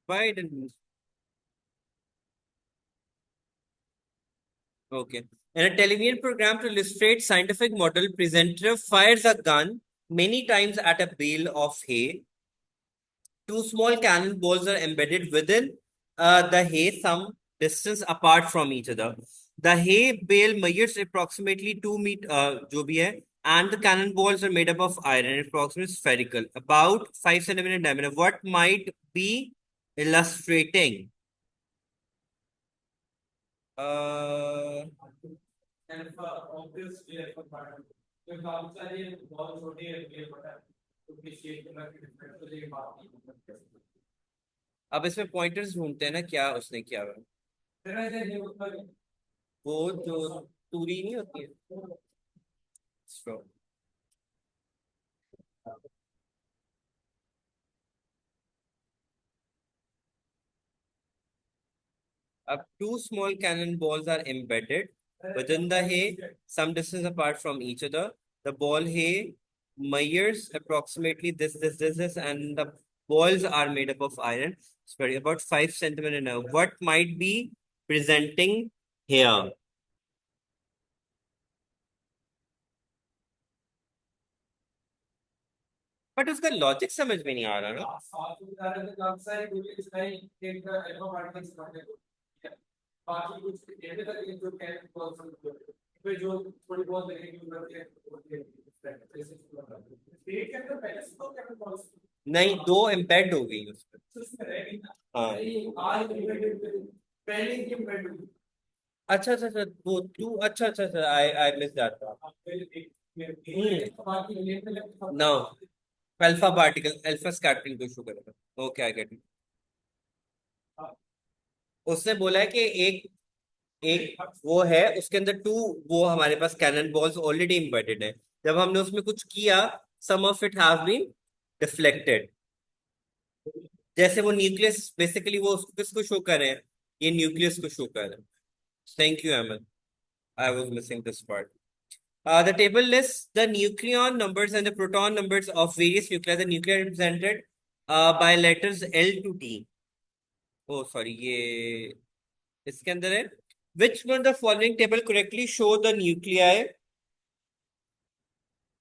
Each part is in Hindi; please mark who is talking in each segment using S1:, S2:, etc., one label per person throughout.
S1: Why didn't? Okay. In a television program to illustrate scientific model, presenter fires a gun many times at a bale of hay. Two small cannonballs are embedded within the hay some distance apart from each other. The hay bale measures approximately 2 meter, जो भी है, and the cannonballs are made up of iron, approximately spherical, about 5 centimeter diameter. What might be illustrating? Uh, अब इसमें पॉइंटर्स ढूंढते हैं ना, क्या उसने किया हुआ है। वो जो तूरी नहीं होती है, straw. Up two small cannonballs are embedded within the hay, some distance apart from each other. The ball hay measures approximately this, and the balls are made up of iron. It's very about 5 centimeter now. What might be presenting here? But उसका लॉजिक समझ में नहीं आ रहा ना। नहीं, दो एम्बेड हो गई उसमें। हाँ। अच्छा अच्छा अच्छा, वो टू, अच्छा अच्छा अच्छा, I miss that. No, alpha particle alpha scattering को शो करेगा। Okay, I get. उसने बोला है कि एक एक वो है उसके अंदर टू, वो हमारे पास कैनन बॉल्स ऑलरेडी एम्बेडेड है। जब हमने उसमें कुछ किया, some of it have been deflected. जैसे वो न्यूक्लियस, बेसिकली वो उसको किसको शो कर रहे हैं, ये न्यूक्लियस को शो कर रहे हैं। Thank you Ahmed, I was missing this part. The table lists the nucleon numbers and the proton numbers of various nuclei. The nuclei are represented by letters L to T. Oh, sorry, ये इसके अंदर है। Which one of the following table correctly show the nuclei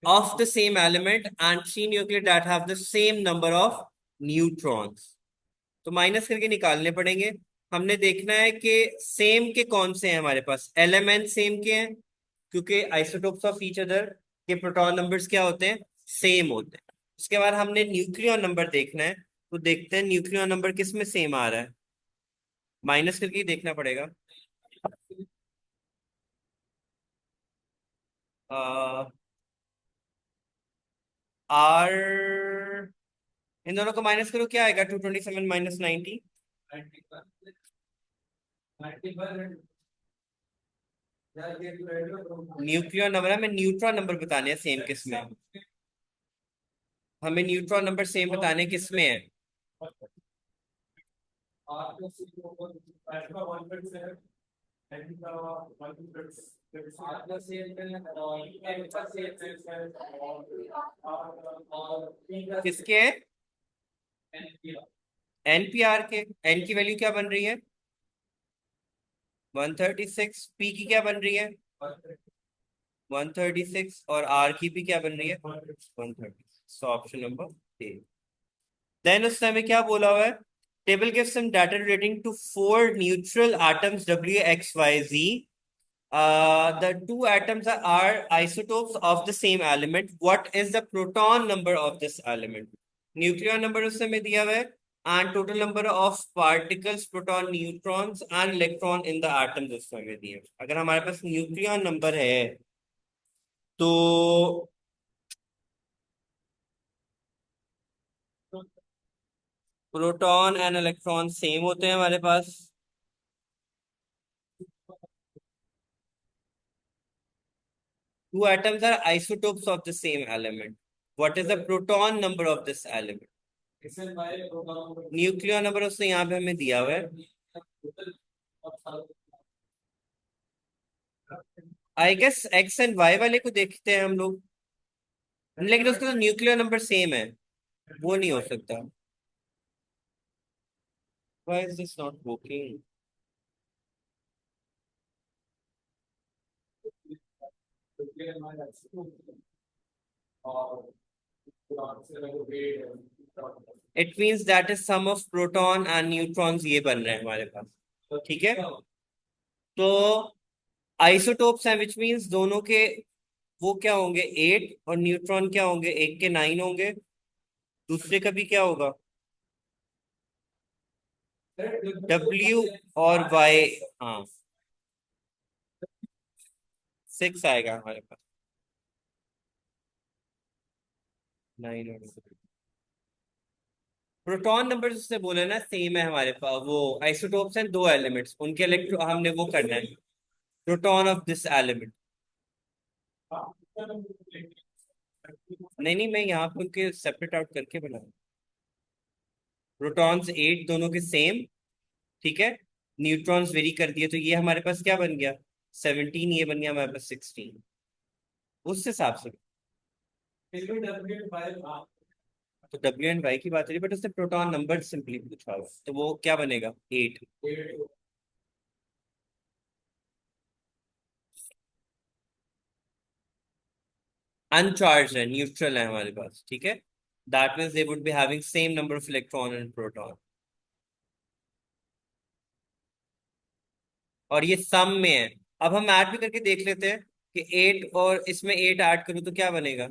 S1: of the same element and three nuclei that have the same number of neutrons? तो माइनस करके निकालने पड़ेंगे। हमने देखना है कि सेम के कौन से हैं हमारे पास। एलिमेंट सेम के हैं क्योंकि आइसोटोप्स ऑफ ईच अदर के प्रोटॉन नंबर्स क्या होते हैं, सेम होते हैं। उसके बाद हमने न्यूक्लियॉन नंबर देखना है, तो देखते हैं न्यूक्लियॉन नंबर किस में सेम आ रहा है। माइनस करके ही देखना पड़ेगा। आर, इन दोनों को माइनस करो, क्या आएगा, 227 माइनस 90। न्यूक्लियॉन नंबर है, हमें न्यूट्रॉन नंबर बताने हैं सेम किस में। हमें न्यूट्रॉन नंबर सेम बताने किस में है। किसके हैं, एनपीआर के। एन की वैल्यू क्या बन रही है, 136। पी की क्या बन रही है, 136। और आर की भी क्या बन रही है, 136। So option number A. Then उस समय क्या बोला हुआ है, table gives some data relating to four neutral atoms W X Y Z. The two atoms are isotopes of the same element. What is the proton number of this element? Nucleon number उस समय दिया हुआ है, and total number of particles, proton, neutrons and electron in the atoms उस समय दिए हैं। अगर हमारे पास न्यूक्लियन नंबर है तो प्रोटॉन एंड इलेक्ट्रॉन सेम होते हैं हमारे पास। Two atoms are isotopes of the same element. What is the proton number of this element? Nuclear number उसने यहाँ पे हमें दिया हुआ है। I guess X and Y वाले को देखते हैं हम लोग, लेकिन उसका तो न्यूक्लियर नंबर सेम है, वो नहीं हो सकता। Why is this not working? It means that is sum of proton and neutrons ये बन रहे हैं हमारे पास, ठीक है। तो आइसोटोप्स हैं, विच मीन्स दोनों के वो क्या होंगे 8, और न्यूट्रॉन क्या होंगे, एक के 9 होंगे, दूसरे का भी क्या होगा W और Y। हाँ, 6 आएगा हमारे पास, 9 और प्रोटॉन नंबर उससे बोले ना सेम है हमारे पास। वो आइसोटोप्स हैं दो एलिमेंट्स, उनके इलेक्ट्रो हमने वो करना है, प्रोटॉन ऑफ दिस एलिमेंट। नहीं नहीं, मैं यहाँ पे उनके सेपरेट आउट करके बना, प्रोटॉन्स 8 दोनों के सेम, ठीक है। न्यूट्रॉन्स वेरी कर दिए, तो ये हमारे पास क्या बन गया 17, ये बन गया हमारे पास 16, उस हिसाब से। तो W एंड Y की बात रही, बट उसने प्रोटॉन नंबर सिंपली पूछा हुआ, तो वो क्या बनेगा 8। अनचार्ज है, न्यूट्रल है हमारे पास, ठीक है। That means they would be having same number of electron and proton. और ये सम में है। अब हम ऐड भी करके देख लेते हैं कि 8 और इसमें 8 ऐड करूँ तो क्या बनेगा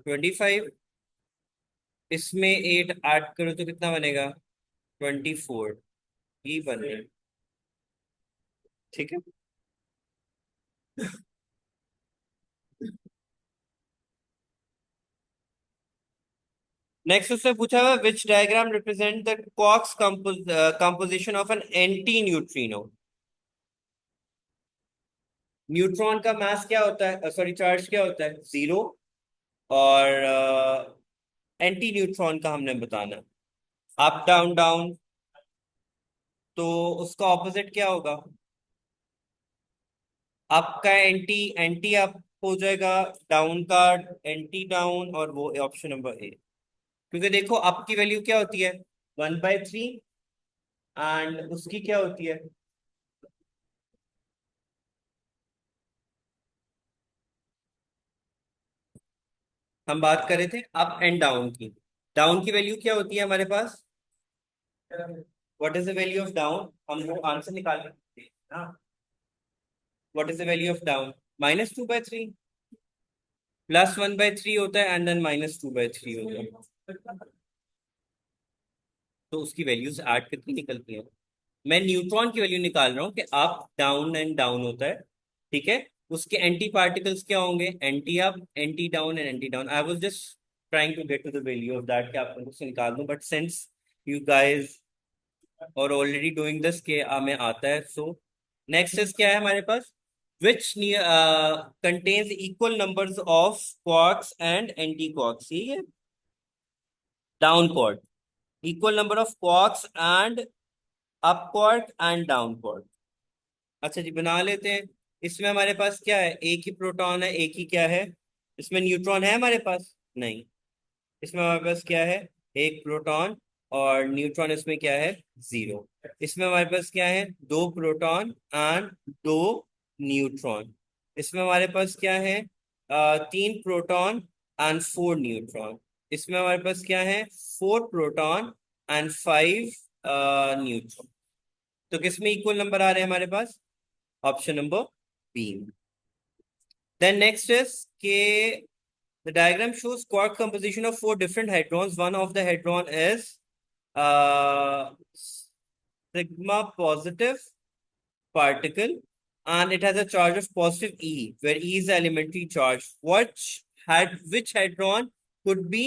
S1: 25, इसमें 8 ऐड करूँ तो कितना बनेगा 24, ये बन रहा है, ठीक है। नेक्स्ट उससे पूछा हुआ which diagram represent the quarks composition of an anti neutrino. Neutron का मास क्या होता है, सॉरी चार्ज क्या होता है 0, और एंटी न्यूट्रॉन का हमने बताना है अप डाउन डाउन, तो उसका ऑपोजिट क्या होगा, अप का एंटी एंटी अप हो जाएगा, डाउन का एंटी डाउन, और वो ऑप्शन नंबर ए। क्योंकि देखो अप की वैल्यू क्या होती है 1/3, एंड उसकी क्या होती है, हम बात कर रहे थे अप एंड डाउन की। डाउन की वैल्यू क्या होती है हमारे पास, what is the value of down, हम वो आंसर निकाल सकते हैं ना। What is the value of down -2/3, +1/3 होता है, एंड देन -2/3 होता है। तो उसकी वैल्यूज ऐड कितनी निकलती है, मैं न्यूट्रॉन की वैल्यू निकाल रहा हूँ कि अप डाउन एंड डाउन होता है, ठीक है। उसके एंटी पार्टिकल्स क्या होंगे, anti up anti down and anti down. I was just trying to get to the value of that कि आपको उससे निकाल दूं, but since you guys are already doing this के हमें आता है, सो नेक्स्ट इज क्या है हमारे पास, which contains equal numbers of quarks and anti quarks, ये है down quark, equal number of quarks and up quark and down quark. अच्छा जी, बना लेते हैं। इसमें हमारे पास क्या है, एक ही प्रोटॉन है, एक ही क्या है, इसमें न्यूट्रॉन है हमारे पास नहीं, इसमें हमारे पास क्या है एक प्रोटॉन, और न्यूट्रॉन इसमें क्या है 0। इसमें हमारे पास क्या है दो प्रोटॉन एंड दो न्यूट्रॉन। इसमें हमारे पास क्या है 3 प्रोटॉन एंड 4 न्यूट्रॉन। इसमें हमारे पास क्या है 4 प्रोटॉन एंड 5 न्यूट्रॉन। तो किसमें इक्वल नंबर आ रहे हैं हमारे पास, option number B. Then next is K. The diagram shows quark composition of 4 different hadrons. One of the hadron is uh, sigma positive particle, and it has a charge of positive E, where E is the elementary charge. Which hadron could be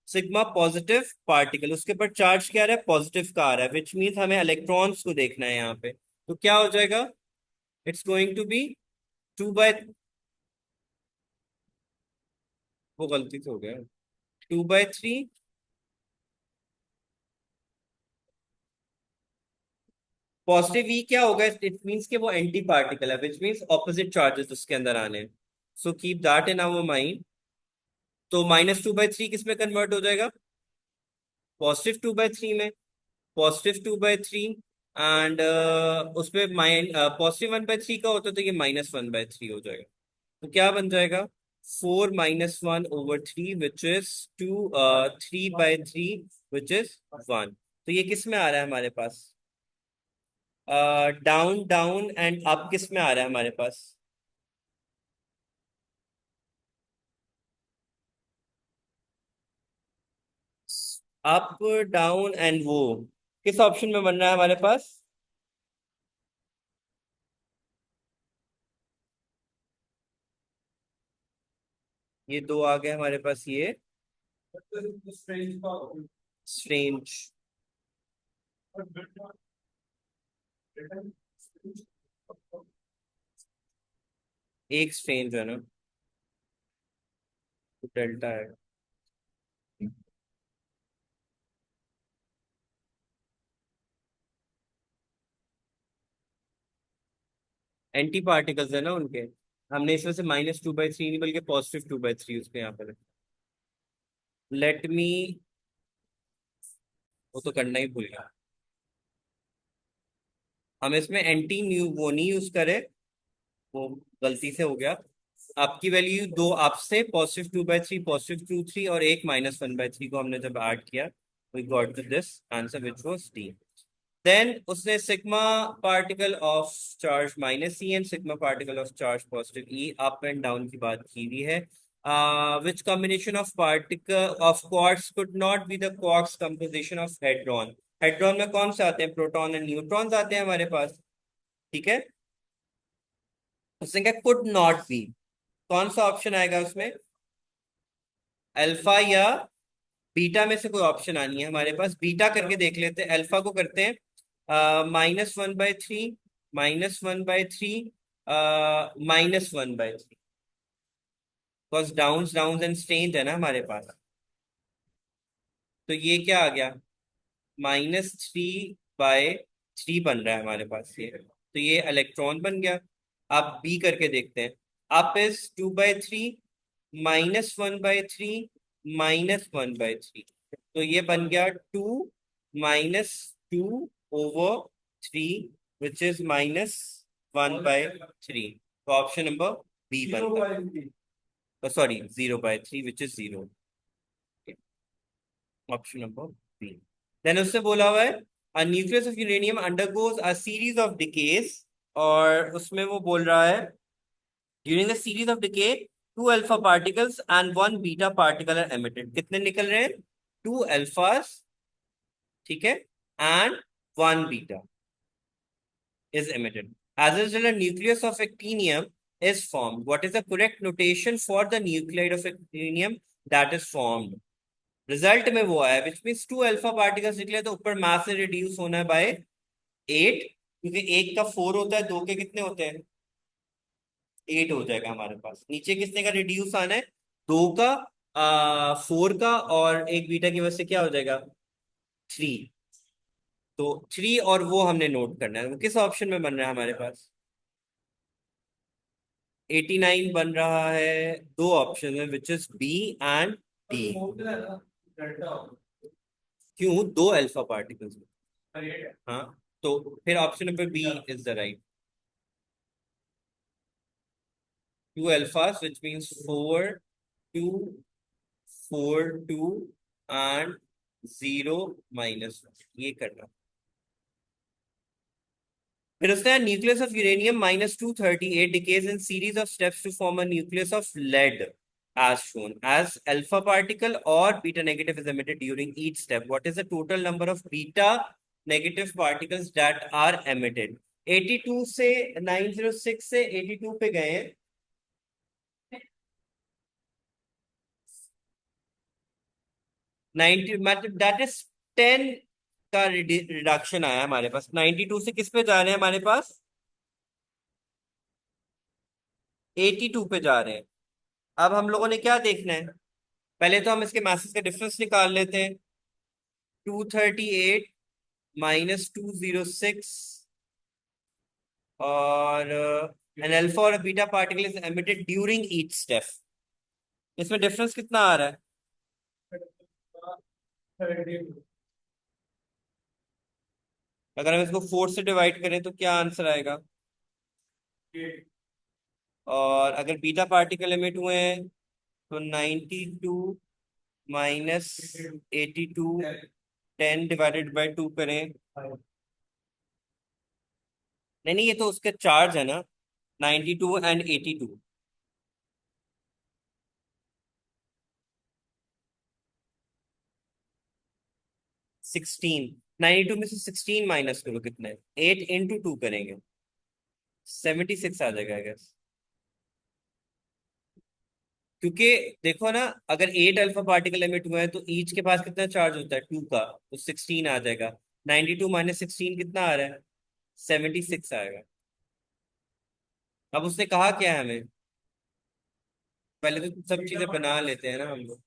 S1: sigma positive particle? उसके ऊपर चार्ज क्या आ रहा है पॉजिटिव का आ रहा है, विच मीन्स हमें इलेक्ट्रॉन्स को देखना है यहाँ पे। तो क्या हो जाएगा, इट्स गोइंग टू बी 2/, वो गलती से हो गया 2/3। पॉजिटिव ई क्या होगा, इट मीन्स कि वो एंटी पार्टिकल है, विच मीन्स ऑपोजिट चार्जेस उसके अंदर आने हैं। So keep that in our mind. तो -2/3 किस में कन्वर्ट हो जाएगा +2/3 में, +2/3 एंड उसमें +1/3 का होता तो ये -1/3 हो जाएगा। तो क्या बन जाएगा? 4 - 1/3 विच इज 2, 3/3 विच इज 1। तो ये किस में आ रहा है हमारे पास? डाउन डाउन एंड अप किस में आ रहा है हमारे पास? अप डाउन एंड वो किस ऑप्शन में बन रहा है हमारे पास? ये दो आ गए हमारे पास, ये स्ट्रेंज। एक स्ट्रेंज है ना, तो डेल्टा है। एंटी पार्टिकल्स है ना उनके। हमने इसमें से -2/3 नहीं बल्कि +2/3 उसके यहाँ पर। लेट मी, वो तो करना ही भूल गया। हम इसमें एंटी न्यू वो नहीं यूज करे, वो गलती से हो गया। आपकी वैल्यू दो आपसे +2/3, +2/3 और एक -1/3 को हमने जब ऐड किया, we got to this answer which was D. Then उसने sigma particle of charge -C and sigma particle of charge +E up and down की बात की हुई है। Which combination of particle of quarks could not be the quarks composition of hadron? Hadron में कौन से आते हैं? प्रोटॉन एंड न्यूट्रॉन्स आते हैं हमारे पास। ठीक है, उसने क्या कुड नॉट बी, कौन सा ऑप्शन आएगा उसमें? अल्फा या बीटा में से कोई ऑप्शन आनी है हमारे पास। बीटा करके देख लेते हैं, अल्फा को करते हैं -1/3, -1/3, -1/3, because downs downs and strange है ना हमारे पास। तो ये क्या आ गया? -3/3 बन रहा है हमारे पास ये, तो ये इलेक्ट्रॉन बन गया। आप बी करके देखते हैं। अप इज 2/3, -1/3, -1/3, तो ये बन गया 2 - 2/3 विच इज -1/3। तो ऑप्शन नंबर बी बनता, sorry 0/3 which is 0। Option number B. Then उससे बोला हुआ है a nucleus of uranium undergoes a series of decays, और उसमें वो बोल रहा है during the series of decay 2 alpha particles and 1 beta particle are emitted. कितने निकल रहे हैं? 2 अल्फास, ठीक है, and 1 beta is emitted. As a result, a nucleus of actinium is formed. What is the correct notation for the nuclide of actinium that is formed? Result में वो आया विच मीन्स 2 अल्फा पार्टिकल्स निकले, तो ऊपर मास से रिड्यूस होना है बाय 8, क्योंकि एक का 4 होता है, दो के कितने होते हैं? 8 हो जाएगा हमारे पास। नीचे कितने का रिड्यूस आना है? दो का, 4 का, और एक बीटा की वजह से क्या हो जाएगा? 3। तो 3 और वो हमने नोट करना है, वो किस ऑप्शन में बन रहा है हमारे पास? 89 बन रहा है। दो ऑप्शन है which is B and D. क्यों? 2 अल्फा पार्टिकल्स। हाँ, तो फिर option number B is the right. 2 alphas which means 4 2 4 2 and 0 - 1, ये करना। फिर उसने nucleus of uranium -238 decays in series of steps to form a nucleus of lead as shown as alpha particle or beta negative is emitted during each step. What is the total number of beta negative particles that are emitted? 82 से 906 से 82 पे गए हैं। 90 मतलब दैट इज 10 का रिडक्शन आया हमारे पास। 92 से किस पे जा रहे हैं हमारे पास? 82 पे जा रहे हैं। अब हम लोगों ने क्या देखना है? पहले तो हम इसके मासेस का डिफरेंस निकाल लेते हैं। 238 -206 और एन अल्फा और beta particle is emitted during each step. इसमें डिफरेंस कितना आ रहा है? अगर हम इसको 4 से डिवाइड करें तो क्या आंसर आएगा? और अगर बीटा पार्टिकल एमिट हुए हैं तो 92 -82, 10 डिवाइडेड बाय 2 करें। नहीं नहीं, ये तो उसका चार्ज है ना, 92 एंड 82। 16, 92 में से 16 माइनस करो, कितने? 8 इंटू 2 करेंगे, 76 आ जाएगा आई गेस। क्योंकि देखो ना, अगर 8 अल्फा पार्टिकल एमिट हुए हैं तो ईच के पास कितना चार्ज होता है, 2 का, तो 16 आ जाएगा। 92 माइनस 16 कितना आ रहा है? 76 आएगा। अब उसने कहा क्या है हमें? पहले तो सब चीजें बना लेते हैं ना हम लोग।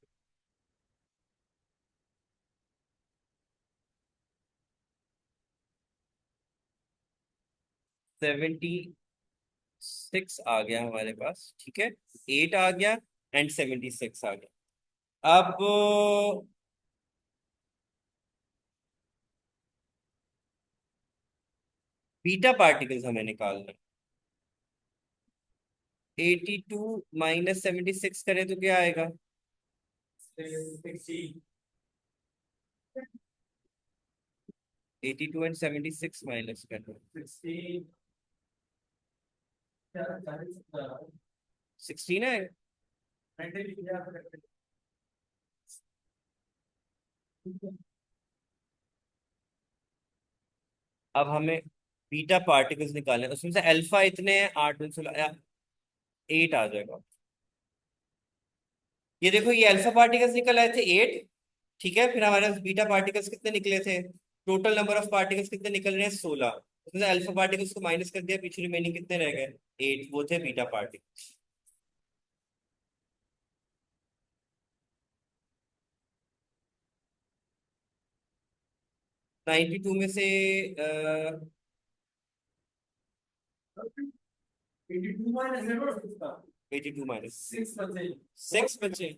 S1: 76 आ गया हमारे पास, ठीक है। 8 आ गया एंड 76 आ गया। अब बीटा पार्टिकल्स हमें निकालना है। 82 माइनस 76 करें तो क्या आएगा? 82 एंड 76 माइनस करना, 16 आएगा। अब हमें बीटा पार्टिकल्स निकालने हैं, उसमें से अल्फा इतने हैं, 8 में 16, 8 आ जाएगा। ये देखो, ये अल्फा पार्टिकल्स निकल आए थे 8, ठीक है। फिर हमारे पास बीटा पार्टिकल्स कितने निकले थे? टोटल नंबर ऑफ पार्टिकल्स कितने निकल रहे हैं? 16। उसमें से अल्फा पार्टिकल्स को माइनस कर दिया, पीछे रिमेनिंग कितने रह गए? 8, वो थे बीटा पार्टिकल्स। 92 में से 82 माइनस 6 बचे।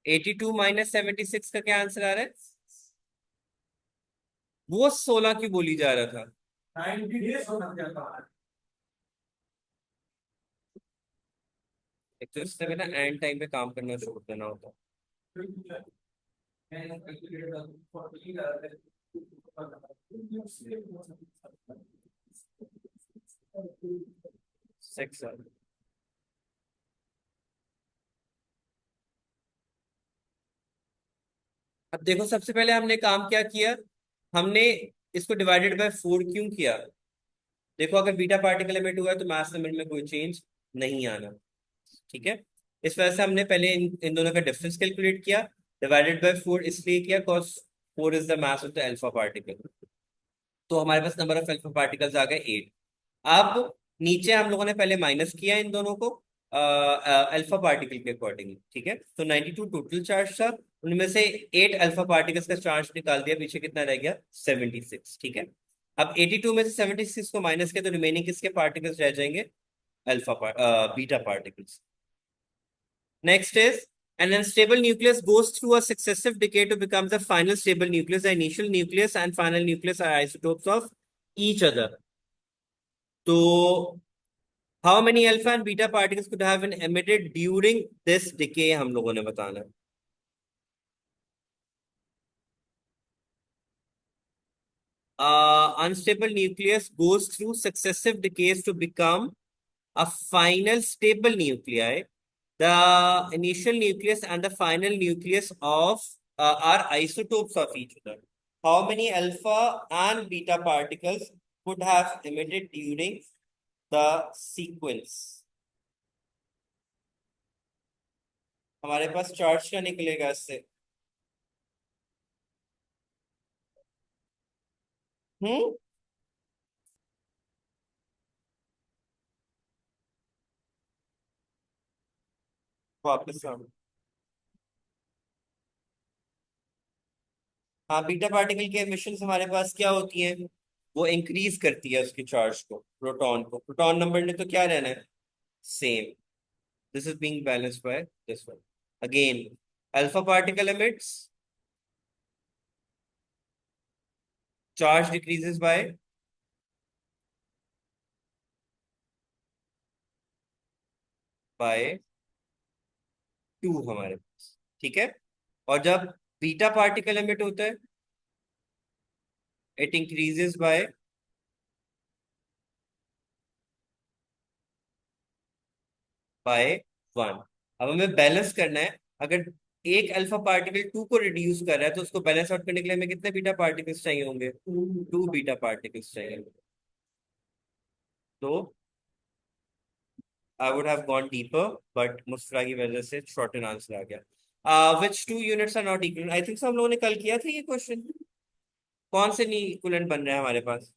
S1: 82 माइनस 76 का क्या आंसर आ रहा है? वो 16 क्यों बोली जा रहा था? एक तो इससे भी ना एंड टाइम पे काम करना छोड़ देना होता। 6। अब देखो, सबसे पहले हमने काम क्या किया, हमने इसको डिवाइडेड बाय 4 क्यों किया? देखो, अगर बीटा पार्टिकल एमिट हुआ है तो मास नंबर में कोई चेंज नहीं आना, ठीक है। इस वजह से हमने पहले इन दोनों का डिफरेंस कैलकुलेट किया, डिवाइडेड बाय 4 इसलिए किया cos 4 is the mass of the alpha particle. तो हमारे पास नंबर ऑफ अल्फा पार्टिकल्स आ गए 8। अब नीचे हम लोगों ने पहले माइनस किया इन दोनों को अल्फा पार्टिकल के अकॉर्डिंग, ठीक है। तो 92 टोटल चार्ज था, उनमें से 8 अल्फा पार्टिकल्स का चार्ज निकाल दिया, पीछे कितना रह गया? 76, ठीक है। अब 82 में से 76 को माइनस किया तो रिमेनिंग किसके पार्टिकल्स रह जाएंगे? Beta particles. Next is an unstable nucleus goes through a successive decay to become the final stable nucleus. The initial nucleus and final nucleus are isotopes of each other. So, how many alpha and beta particles could have been emitted during this decay? हम लोगों ने बताना है। Unstable nucleus goes through successive decays to become a final stable nuclei. The initial nucleus and the final nucleus of are isotopes of each other. How many alpha and beta particles could have emitted during the sequence? हमारे पास चार्ज क्या निकलेगा इससे? हम्म। वापस आओ। हाँ, बीटा पार्टिकल की एमिशंस हमारे पास क्या होती हैं? वो इंक्रीज करती है उसके चार्ज को, प्रोटॉन को। प्रोटॉन नंबर ने तो क्या रहना है? same. This is being balanced by this one. Again, alpha particle emits, charge decreases by 2 हमारे पास, ठीक है। और जब बीटा पार्टिकल एमिट होता है, इट इंक्रीजेस बाय 1। अब हमें बैलेंस करना है। अगर एक अल्फा पार्टिकल 2 को रिड्यूस कर रहा है तो उसको बैलेंस आउट करने के लिए हमें कितने बीटा पार्टिकल्स चाहिए होंगे? 2 बीटा पार्टिकल्स चाहिए होंगे। तो I would have gone deeper, but मुस्कुरा की वजह से शॉर्ट एंड आंसर आ गया। Which two units are not equal? I think हम लोगों ने कल किया था ये क्वेश्चन। कौन से नहीं इक्विवेलेंट बन रहे हैं हमारे पास?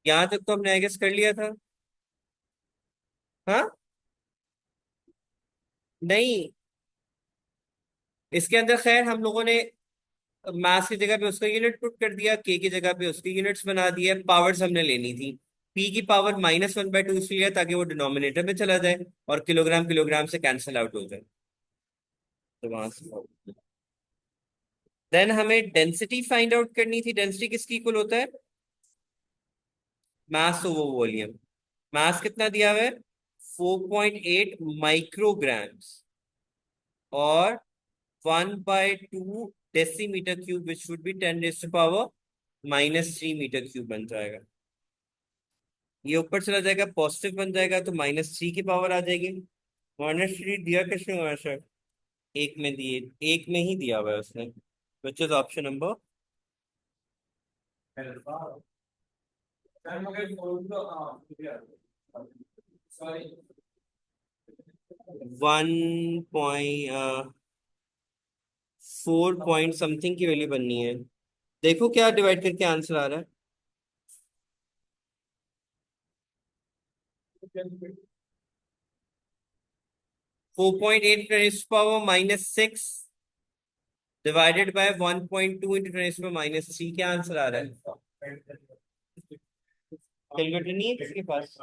S1: यहाँ तक तो हमने आई गेस कर लिया था। हाँ, नहीं, इसके अंदर खैर हम लोगों ने मास की जगह पे उसका यूनिट पुट कर दिया, के की जगह पे उसकी यूनिट्स बना दिया, पावर्स हमने लेनी थी। पी की पावर -1/2 इसलिए लिया ताकि वो डिनोमिनेटर में चला जाए और किलोग्राम किलोग्राम से कैंसिल आउट हो जाए। तो वहां से देन हमें डेंसिटी फाइंड आउट करनी थी। डेंसिटी किसकी इक्वल होता है? मास ओवर वॉल्यूम। मास कितना दिया हुआ है? 4.8 माइक्रोग्राम्स और 1/2 decimetre cube, which would be 10 -3 metre cube बन जाएगा। ये ऊपर चला जाएगा, पॉजिटिव बन जाएगा तो -3 की पावर आ जाएगी। -3 दिया किसने हुआ सर? एक में दिए, एक में ही दिया हुआ है उसने, which is option number 1.4 something की वैल्यू बननी है। देखो क्या डिवाइड करके आंसर आ रहा है। 4.8 ×10⁻⁶ डिवाइडेड बाय 1.2 × 10⁻³ क्या आंसर आ रहा है? कैलकुलेटर नहीं है किसके पास?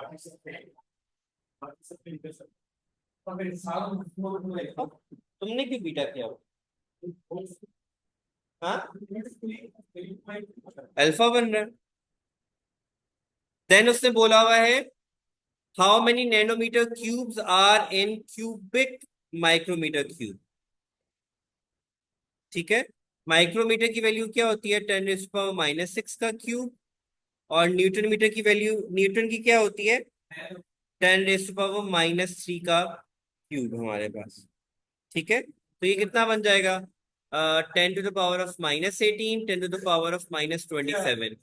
S1: तुमने क्यों बीटा किया? हाँ, अल्फा बन रहा है। देन उसने बोला हुआ है how many nanometre cubes are in cubic micrometre cube. ठीक है, माइक्रोमीटर की वैल्यू क्या होती है? 10⁻⁻⁶ का क्यूब। और न्यूटन मीटर की वैल्यू, न्यूटन की क्या होती है? 10⁻³ का क्यूब हमारे पास। ठीक है, तो ये कितना बन जाएगा? 10⁻⁻18, 10⁻⁻27।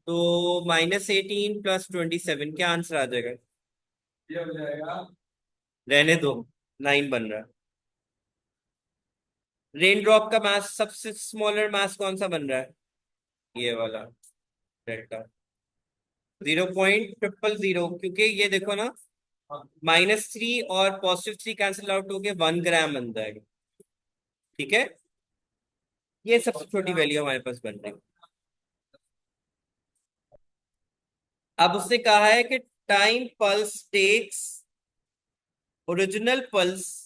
S1: तो -18 + 27 क्या आंसर आ जाएगा? रहने दो, 9 बन रहा है। रेन ड्रॉप का मास, सबसे स्मॉलर मास कौन सा बन रहा है? ये वाला, डेल्टा। 0.000, क्योंकि ये देखो ना, -3 और +3 कैंसिल आउट होके 1 ग्राम बन जाएगा। ठीक है, ये सबसे छोटी वैल्यू हमारे पास बन रही है। अब उसने कहा है कि time pulse takes original pulse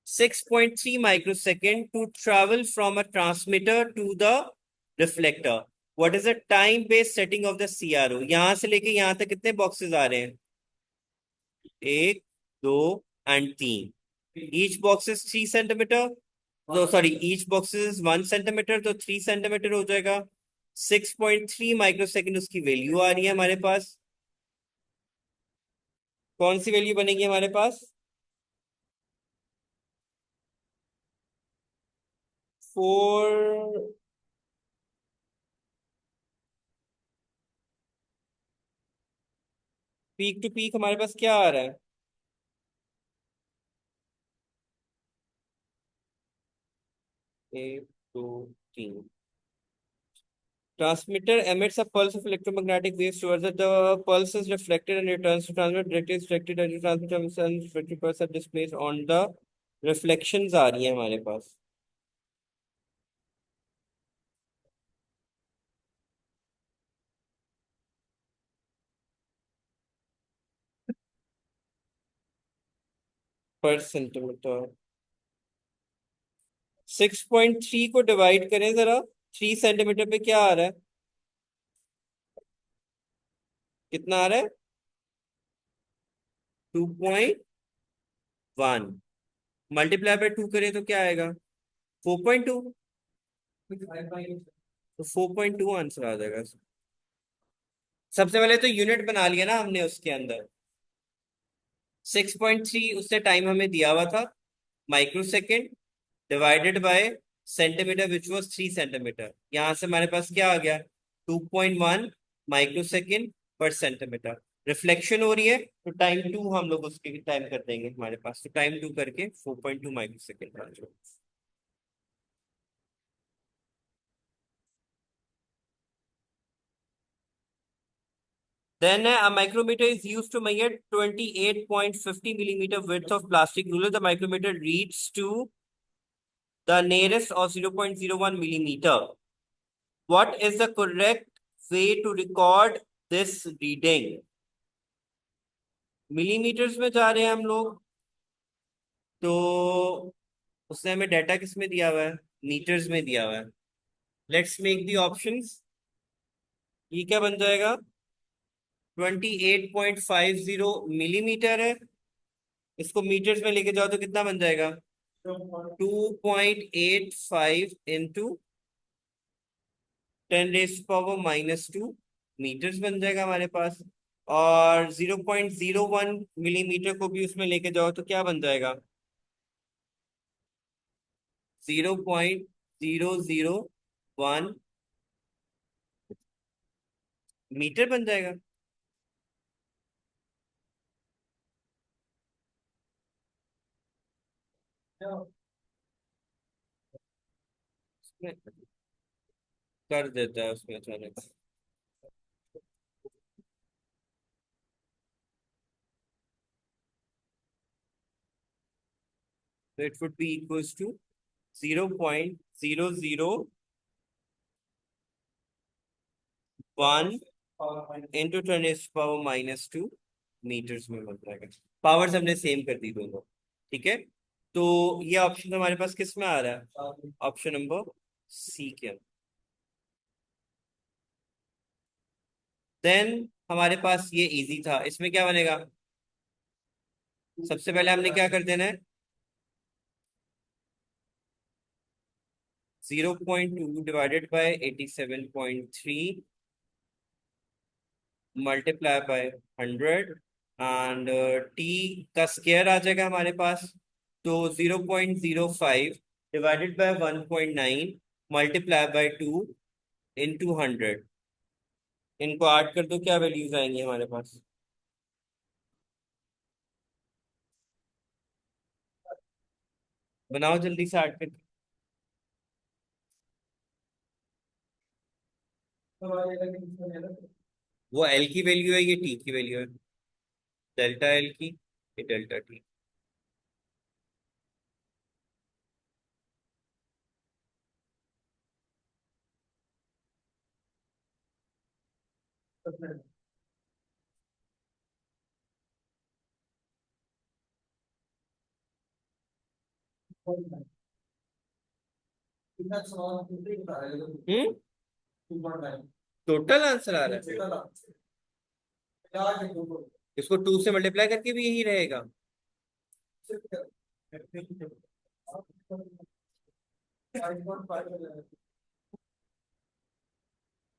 S1: 6.3 microsecond to travel from a transmitter to the reflector. What is the time based setting of the CRO? यहां से लेके यहां तक कितने बॉक्सेस आ रहे हैं? 1, 2 and 3। Each box is 3 centimetre, तो sorry, each box is 1 centimetre, तो 3 सेंटीमीटर हो जाएगा। 6.3 माइक्रोसेकंड उसकी वैल्यू आ रही है हमारे पास। कौन सी वैल्यू बनेगी हमारे पास? 4, पीक टू पीक हमारे पास क्या आ रहा है? 1, 2, 3। Transmitter emits a pulse of electromagnetic waves towards it. The pulse is reflected and returns to transmit. Directly is reflected and the transmitter and reflected pulse are displaced on the reflections आ रही है हमारे पास। पर सेंटीमीटर। 6.3 को डिवाइड करें जरा, 3 सेंटीमीटर पे क्या आ रहा है? कितना आ रहा है? 2.1। मल्टीप्लाई बाय 2 करें तो क्या आएगा? 4.2। तो 4.2 आंसर आ जाएगा। सबसे पहले तो यूनिट बना लिया ना हमने उसके अंदर। 6.3 उससे टाइम हमें दिया हुआ था, micro second, divided by centimetre which was 3 centimetre. यहां से हमारे पास क्या आ गया? 2.1 माइक्रो सेकेंड पर सेंटीमीटर। रिफ्लेक्शन हो रही है तो टाइम टू हम लोग उसके टाइम कर देंगे हमारे पास, तो टाइम टू करके 4.2 माइक्रो सेकेंड आ जाएगा। Then a micrometer is used to measure 28.50 millimeter width of plastic ruler. The micrometer reads to the nearest of 0.01 millimeter. What is the correct way to record this reading? Millimetres में जा रहे हैं हम लोग, तो उसने हमें डाटा किस में दिया हुआ है? मीटर्स में दिया हुआ है। Let's make the options. ये क्या बन जाएगा? 28.50 मिलीमीटर है। इसको मीटर्स में लेके जाओ तो कितना बन जाएगा? 2.85 इंटू 10⁻⁻², मीटर्स बन जाएगा हमारे पास। और 0.01 मिलीमीटर को भी उसमें लेके जाओ तो क्या बन जाएगा? 0.001 मीटर बन जाएगा। उसमें कर देता है उसमें अचानक। तो it would be equals to 0.001 into 10⁻⁻² metres में बन जाएगा। पावर्स हमने सेम कर दी दोनों। ठीक है, तो ये ऑप्शन हमारे पास किस में आ रहा है? ऑप्शन नंबर सी के अंदर। देन हमारे पास ये इजी था, इसमें क्या बनेगा? सबसे पहले हमने क्या कर देना है? 0.2 divided by 87.3 multiply by 100 and T का स्क्वायर आ जाएगा हमारे पास। तो 0.05 divided by 1.9 multiply by 2 into 100। इनको ऐड कर दो, क्या वैल्यूज आएंगी हमारे पास? बनाओ जल्दी से ऐड करके। वो एल की वैल्यू है, ये टी की वैल्यू है। डेल्टा एल की, ये डेल्टा टी। हम्म, टोटल आंसर आ रहा है। इसको 2 से मल्टीप्लाई करके भी यही रहेगा।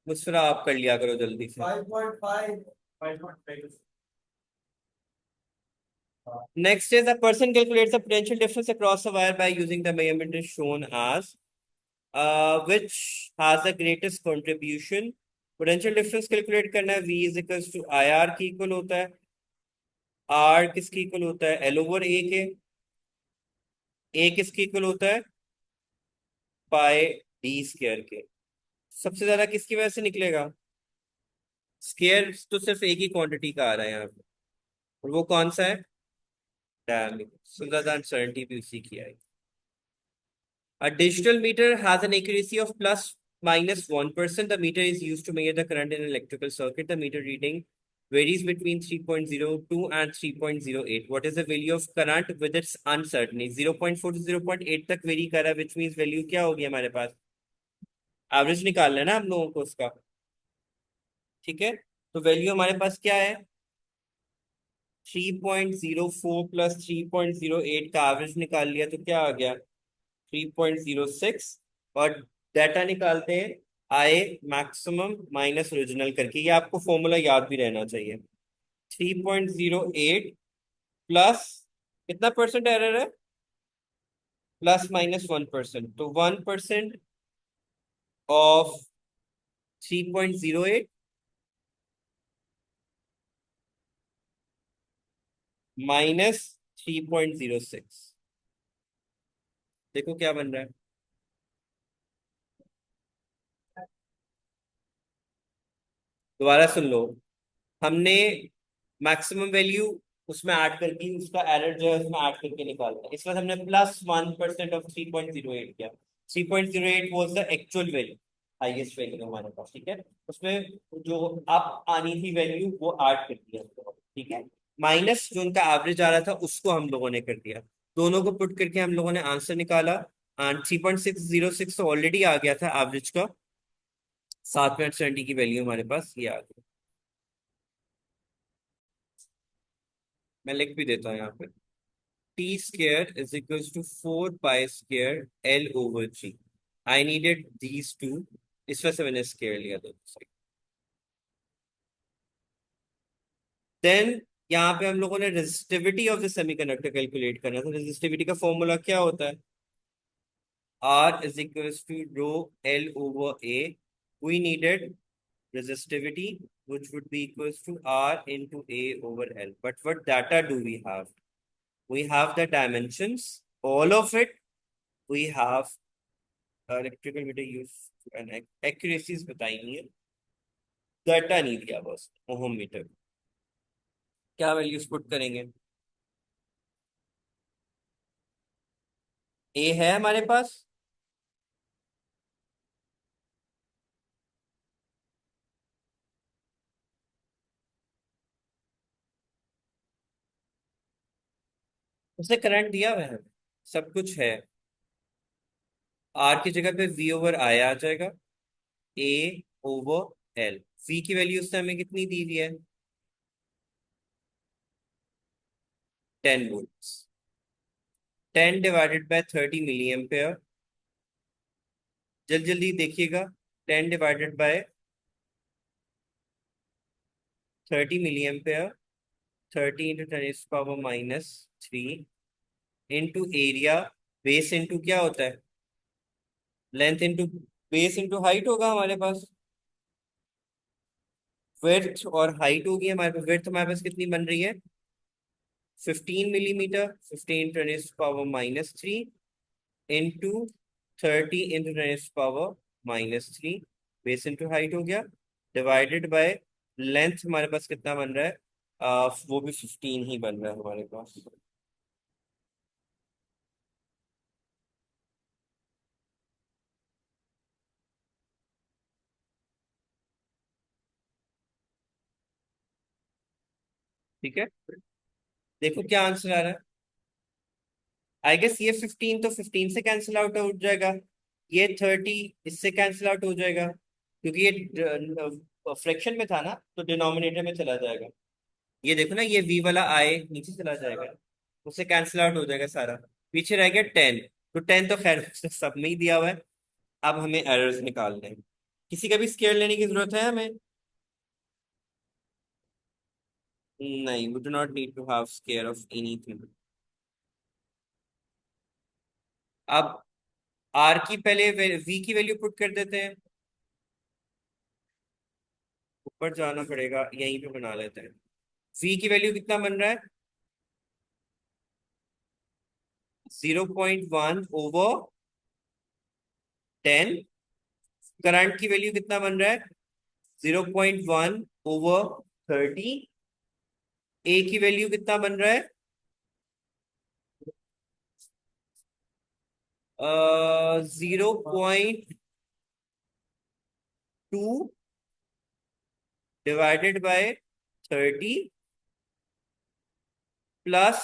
S1: मुस्कुरा, आप कर लिया करो जल्दी से। Next is a person calculates the potential difference across a wire by using the measurement is shown as which has the greatest contribution। Potential difference calculate करना है। V is equals to I R की इक्वल होता है। R किसकी इक्वल होता है? L ओवर A के। A किसकी इक्वल होता है? पाई डी स्क्वायर के। सबसे ज्यादा किसकी वजह से निकलेगा? स्क्वायर तो सिर्फ एक ही क्वांटिटी का आ रहा है यहाँ पे, और वो कौन सा है? Damn, so ज्यादा uncertainty भी उसी की आई. A digital meter has an accuracy of plus minus 1%. The meter is used to measure the current in an electrical circuit. The meter reading varies between 3.02 and 3.08. What is the value of current with its uncertainty? 0.4 to 0.8 तक वेरी कर रहा है, which means वैल्यू क्या होगी हमारे पास? एवरेज निकालना है ना हम लोगों को उसका. ठीक है, तो वैल्यू हमारे पास क्या है? 3.04 प्लस 3.08 का एवरेज निकाल लिया तो क्या आ गया? 3.06. और डाटा निकालते हैं आए मैक्सिमम माइनस ओरिजिनल करके. ये आपको फॉर्मूला याद भी रहना चाहिए. 3.08 प्लस कितना परसेंट एरर है? Plus minus 1%. तो 1% ऑफ 3.08 माइनस 3.06. देखो क्या बन रहा है. दोबारा सुन लो. हमने मैक्सिमम वैल्यू उसमें ऐड करके उसका एरर जो है उसमें ऐड करके निकालना है. इस बार हमने प्लस 1% ऑफ 3.08 किया. 3.08 was the actual value, highest value हमारे पास. ठीक है, उसमें जो अब आनी थी वैल्यू वो ऐड कर दिया. ठीक है, माइनस जो उनका एवरेज आ रहा था उसको हम लोगों ने कर दिया. दोनों को पुट करके हम लोगों ने आंसर निकाला. एंड 3.606 तो ऑलरेडी आ गया था एवरेज का. 7.70 की वैल्यू हमारे पास ये आ गई. मैं लिख भी देता हूँ यहाँ पे. T square is equal to 4 pi square L over g. I needed these two. इस वजह से मैंने स्क्र लिया दोनों. देन यहाँ पे हम लोगों ने resistivity of the semiconductor calculate करना था. रेजिस्टिविटी का फॉर्मूला क्या होता है? R is equal to rho L over A. We needed resistivity which would be equals to R into A over L. But what data do we have? We have the dimensions, all of it. We have electrical meter use and accuracies बताएंगे. डाटा नहीं दिया बस. ओहम मीटर क्या वैल्यूज पुट करेंगे? ए है हमारे पास. उसने करंट दिया हुआ है, सब कुछ है. आर की जगह पे वी ओवर आई आ जाएगा. A over L. वी की वैल्यू उसने हमें कितनी दी हुई है? 10 volt. 10 divided by 30 milli ampere. जल्दी जल्दी देखिएगा. 10 divided by 30 milli ampere. 30 × 10⁻³ into area. Base into क्या होता है? Length into base into height होगा हमारे पास. विड्थ और हाइट होगी हमारे पास. विड्थ हमारे पास कितनी बन रही है? 15 millimetre. 15 × 10⁻³ into 30 × 10⁻³ base into height हो गया. डिवाइडेड बाय लेंथ हमारे पास कितना बन रहा है? वो भी 15 ही बन रहा है हमारे पास. ठीक है, देखो क्या आंसर आ रहा है. आई गेस ये 15 तो 15 से कैंसिल आउट हो जाएगा. ये 30 इससे कैंसिल आउट हो जाएगा क्योंकि ये फ्रैक्शन में था ना, तो डिनोमिनेटर में चला जाएगा. ये देखो ना, ये वी वाला आए नीचे चला जाएगा, उससे कैंसिल आउट हो जाएगा सारा. पीछे रह गया 10. तो 10 तो खैर सब में ही दिया हुआ है. अब हमें एरर्स निकालने हैं. किसी का भी स्केयर लेने की जरूरत है हमें? नहीं, we do not need to have scare of anything. अब आर की पहले वी की वैल्यू पुट कर देते हैं. ऊपर जाना पड़ेगा, यहीं पे बना लेते हैं. वी की वैल्यू कितना बन रहा है? 0.1/10. करंट की वैल्यू कितना बन रहा है? 0.1/30. ए की वैल्यू कितना बन रहा है? 0.2 divided by 30 plus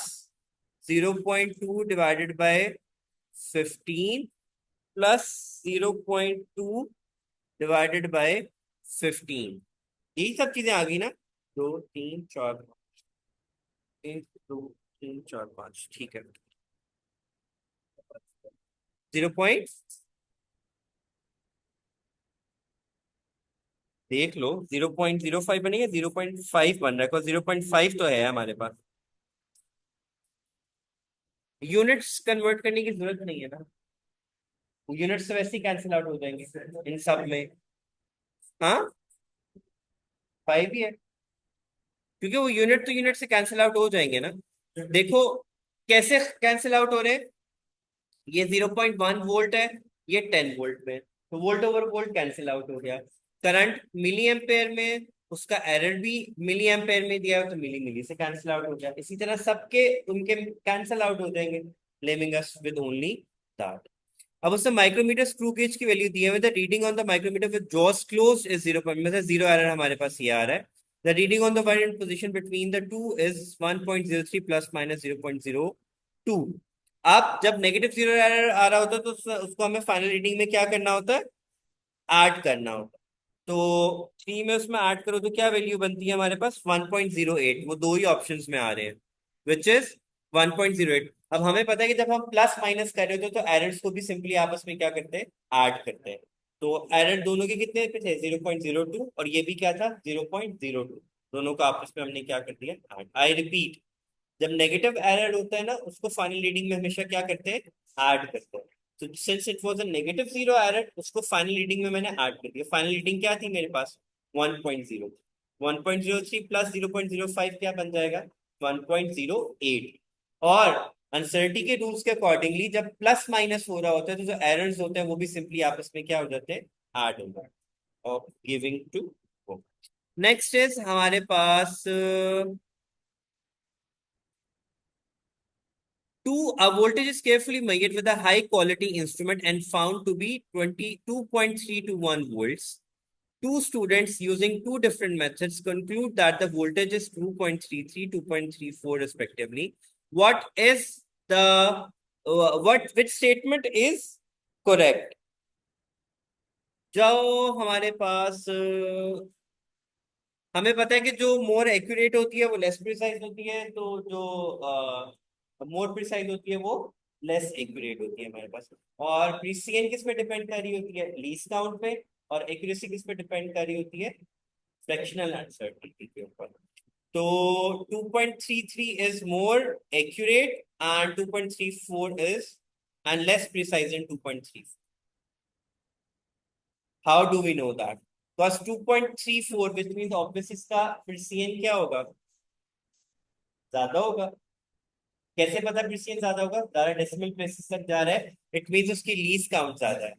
S1: 0.2 divided by 15 plus 0.2 divided by 15। यही सब चीजें आ गई ना। दो तीन चार, एक दो तीन चार पाँच, ठीक है। 0 देख लो, 0.05 बनेगा, 0.5 बन रहा है, 0.5 तो है हमारे पास। यूनिट्स कन्वर्ट करने की जरूरत नहीं है ना, यूनिट्स तो वैसे ही कैंसिल आउट हो जाएंगे इन सब में। हाँ, 5 ही है, क्योंकि वो यूनिट तो यूनिट से कैंसिल आउट हो जाएंगे ना। देखो कैसे कैंसिल आउट हो रहे हैं, ये 0.1 वोल्ट है, ये 10 वोल्ट में, तो volt over volt cancel out हो गया। करंट मिली एम्पेयर में, उसका एरर भी मिली एम्पेयर में दिया है, तो मिली मिली से कैंसिल आउट हो गया। इसी तरह सबके उनके कैंसिल आउट हो जाएंगे, leaving us with only that. अब उसने माइक्रोमीटर स्क्रू गेज की वैल्यू दी है, the reading on the micrometre with jaws close is 0 मतलब 0 एरर हमारे पास ये आ रहा है। The reading on the wire in position between the two is 1.03 plus minus 0.02। अब जब नेगेटिव 0 एरर आ रहा होता है तो उसको हमें फाइनल रीडिंग में क्या करना होता है, ऐड करना होता है। तो 3 में उसमें ऐड करो तो क्या वैल्यू बनती है हमारे पास, 1.08। वो दो ही ऑप्शंस में आ रहे हैं, विच इज 1.08। अब हमें पता है कि जब हम प्लस माइनस कर रहे होते तो एरर्स को भी सिंपली आपस में क्या करते हैं, ऐड करते हैं। तो एरर दोनों के कितने पे थे, 0.02, और ये भी क्या था, 0.02। दोनों का आपस में हमने क्या कर दिया, ऐड। आई रिपीट, जब नेगेटिव एरर होता है ना, उसको फाइनल रीडिंग में हमेशा क्या करते हैं, ऐड करते हैं। तो since it was a negative 0 error, उसको फाइनल रीडिंग में मैंने ऐड कर दिया। फाइनल रीडिंग क्या थी मेरे पास, 1.0। 1.03 प्लस 0.05 क्या बन जाएगा, 1.08। और अनसर्टी के रूल्स के अकॉर्डिंगली जब प्लस माइनस हो रहा होता है तो जो एरर्स होते हैं वो भी सिंपली आपस में क्या हो जाते हैं, ऐड हो जाते हैं, और गिविंग टू। नेक्स्ट इज हमारे पास two, a voltage is carefully measured with a high quality instrument and found to be 22.321 volts. Two students using two different methods conclude that the voltage is 2.33, 2.34 respectively. What is the which statement is correct? जो हमारे पास हमें पता है कि जो मोर एक्यूरेट होती है वो लेस प्रिसाइज होती है, तो जो मोर प्रिसाइज होती है वो लेस एक्यूरेट होती है हमारे पास। और प्रिसीजन किस पे डिपेंड कर रही होती है, लीस्ट काउंट पे। और एक्यूरेसी किस पे डिपेंड कर रही होती है, फ्रैक्शनल अनसर्टेनिटी के ऊपर। तो 2.33 is more accurate and 2.34 is and less precise in 2.3। How do we know that, बस 2.34 विच मींस ऑब्वियस इसका प्रिसीजन क्या होगा, ज्यादा होगा। कैसे पता प्रिसीजन ज्यादा होगा, ज्यादा डेसिमल प्लेसेस तक जा रहा है, इट मींस उसकी लीस्ट काउंट ज्यादा है।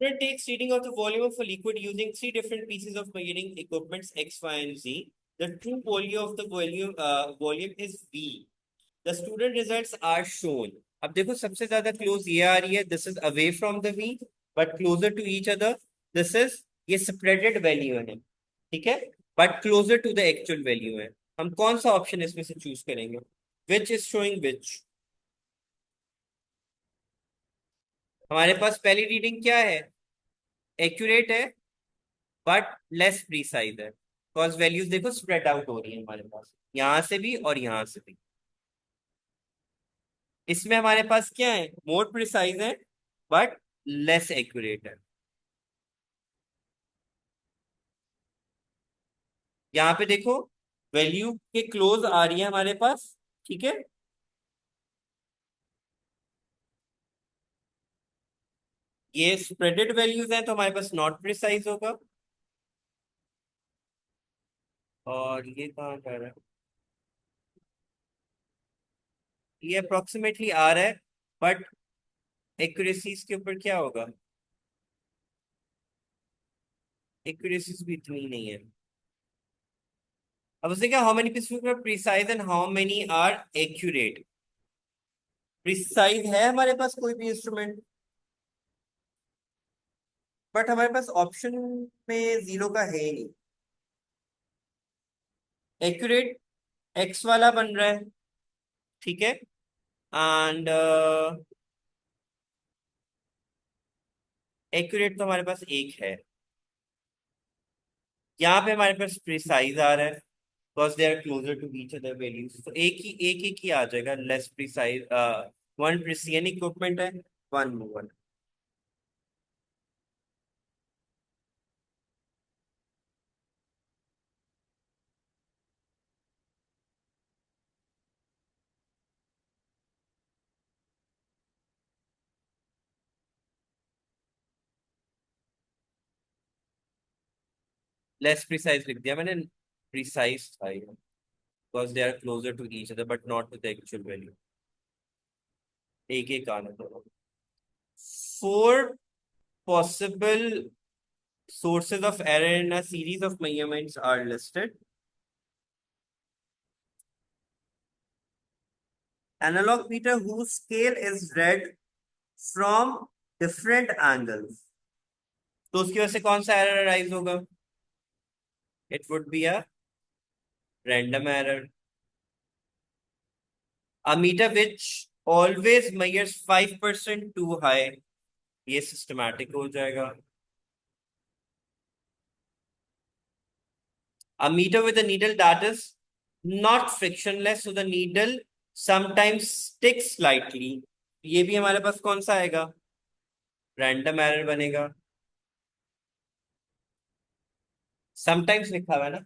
S1: It takes reading of the volume of a liquid using three different pieces of measuring equipments X, Y, and Z. The true volume of the volume is V. The student results are shown. अब देखो सबसे ज्यादा क्लोज ये आ रही है, this is away from the V, but closer to each other, this is, ये सेपरेटेड वैल्यू है, ठीक है, but closer to the actual value है। हम कौन सा ऑप्शन इसमें से चूज करेंगे, विच इज शोइंग विच। हमारे पास पहली रीडिंग क्या है, एक्यूरेट है बट लेस प्रीसाइज है, बिकॉज वैल्यूज देखो स्प्रेड आउट हो रही है हमारे पास, यहां से भी और यहां से भी। इसमें हमारे पास क्या है, मोर प्रिसाइज है बट लेस एक्यूरेट है। यहाँ पे देखो वैल्यू के क्लोज आ रही है हमारे पास, ठीक है। ये स्प्रेडेड वैल्यूज हैं तो हमारे पास नॉट प्रिसाइज होगा। और ये कहाँ जा रहा है, ये अप्रोक्सीमेटली आ रहा है, बट एक्यूरेसीज के ऊपर क्या होगा? एक्यूरेसीज भी इतनी नहीं है। अब उसने कहा how many pieces are precise and how many are accurate. Precise है हमारे पास कोई भी इंस्ट्रूमेंट, बट हमारे पास ऑप्शन में जीरो का है ही नहीं। एक्यूरेट एक्स वाला बन रहा है, ठीक है। एंड एक्यूरेट तो हमारे पास एक है। यहाँ पे हमारे पास प्रिसाइज आ रहा है, because they are closer to each other values, तो एक ही आ जाएगा। Less precise, one precision equipment है, वन मूवन। लेस प्रिसाइज लिख दिया मैंने, प्रिसाइज था ये, because they are closer to each other but not to the actual value. एक एक आना दोनों। Four possible sources of error in a series of measurements are listed. Analog meter whose scale is read from different angles. तो उसकी वजह से कौन सा एरर अराइज होगा? It would be a random error. A meter which always measures 5% too high, ये सिस्टमैटिक हो जाएगा। A meter with a needle that is not frictionless, so the needle sometimes sticks slightly, ये भी हमारे पास कौन सा आएगा? रैंडम एरर बनेगा। समटाइम्स लिखा हुआ है ना,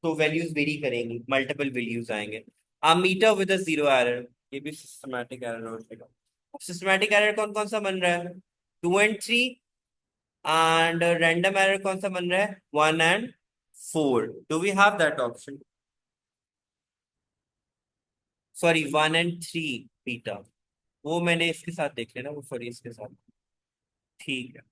S1: तो वैल्यूज वेरी करेंगी, मल्टीपल वैल्यूज आएंगे। A meter with a zero error, ये भी सिस्टमैटिक एरर हो जाएगा। सिस्टमैटिक एरर कौन कौन सा बन रहा है? 2 and 3। एंड रैंडम एरर कौन सा बन रहा है? 1 and 4। Do we have that option? Sorry, 1 and 3 beta. वो मैंने इसके साथ देख लेना, वो सॉरी इसके साथ। ठीक है।